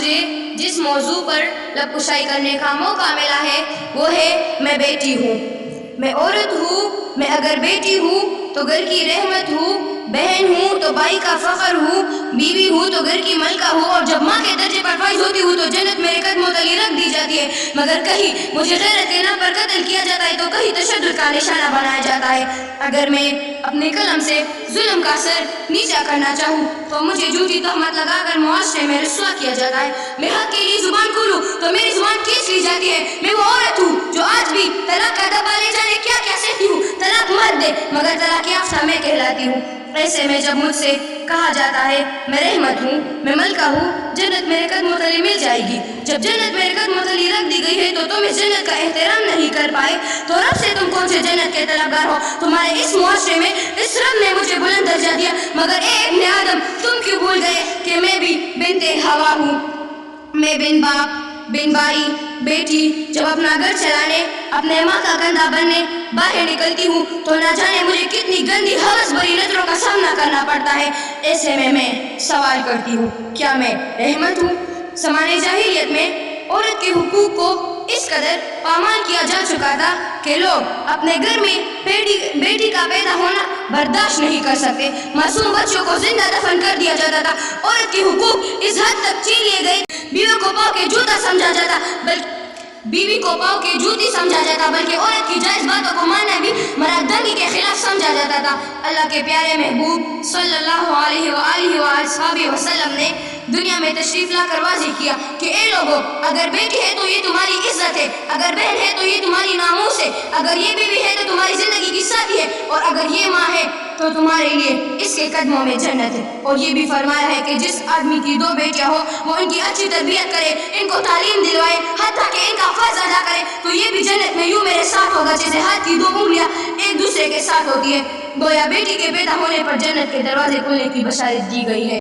مجھے جس موضوع پر لب کشائی کرنے کا موقع ملا ہے وہ ہے میں بیٹی ہوں، میں عورت ہوں، میں اگر بیٹی ہوں تو گھر کی رحمت ہوں، بہن ہوں تو بھائی کا فخر ہوں، بیوی ہوں تو گھر کی ملکہ ہوں، اور جب ماں کے درجے پر فائز ہوتی ہوں تو جنت میرے قدموں تلے رکھ دی جاتی ہے۔ مگر کہیں مجھے غیرت کے نام پر قتل کیا جاتا ہے تو کہیں تشدد کا نشانہ بنایا جاتا ہے۔ اگر میں اپنے قلم سے ظلم کا سر نیچا کرنا چاہوں تو مجھے جھوٹی تہمت لگا کر معاشرے میں رسوا کیا جاتا ہے۔ میں حق کے لیے زبان کھولوں تو میری زبان کھینچ لی جاتی ہے۔ میں وہ عورت ہوں جو آج بھی طلاق کا دبا لے جانے کیا کیا سہتی ہوں۔ طلاق مرد دے مگر طلاق یافتہ میں کہلاتی ہوں۔ ایسے میں جب مجھ سے کہا جاتا ہے میں رحمت ہوں، میں ملکہ ہوں، جنت میرے قدموں تلے مل جائے گی، جب جنت میرے قدموں تلے رکھ دی گئی ہے تو تم اس جنت کا احترام نہیں کر پائے تو رب سے تم کون سے جنت کے طلبگار ہو؟ تمہارے اس معاشرے میں اس رب نے مجھے بلند درجہ دیا، مگر اے ابن آدم تم کیوں بھول گئے کہ میں بھی بنت ہوا ہوں؟ میں بن باپ، بن بھائی، بیٹی جب اپنا گھر چلانے، اپنے ماں کا کندھا بننے باہر نکلتی ہوں تو نہ جانے مجھے کتنی گندی ہوس بھری نظروں کا سامنا کرنا پڑتا ہے۔ ایسے میں سوال کرتی ہوں کیا میں رحمت ہوں؟ زمانے جاہلیت میں عورت کے حقوق کو اس قدر پامال کیا جا چکا تھا کہ لوگ اپنے گھر میں بیٹی کا پیدا ہونا برداشت نہیں کر سکتے، معصوم بچوں کو زندہ دفن کر دیا جاتا تھا، عورت کے حقوق اس حد تک چھین لیے گئے، بیوی کو پاؤں کے جوتی سمجھا جاتا بلکہ عورت کی جائز باتوں کو ماننا بھی مردانگی کے خلاف سمجھا جاتا تھا۔ اللہ کے پیارے محبوب صلی اللہ علیہ وآلہ وسلم نے دنیا میں تشریف لا کر واضح کیا کہ اے لوگوں، اگر بیٹی ہے تو یہ تمہاری عزت ہے، اگر بہن ہے تو یہ تمہاری ناموس ہے، اگر یہ بیوی ہے تو تمہاری زندگی کی ساتھی ہے، اور اگر یہ ماں ہے تو تمہارے لیے اس کے قدموں میں جنت ہے۔ اور یہ بھی فرمایا ہے کہ جس آدمی کی 2 بیٹیاں ہو وہ ان کی اچھی تربیت کرے، ان کو تعلیم دلوائے، حتیٰ کہ ان کا فرض ادا کرے تو یہ بھی جنت میں یوں میرے ساتھ ہوگا جیسے ہاتھ کی 2 انگلیاں ایک دوسرے کے ساتھ ہوتی ہے۔ گویا بیٹی کے پیدا ہونے پر جنت کے دروازے کھلنے کی بشارت دی گئی ہے۔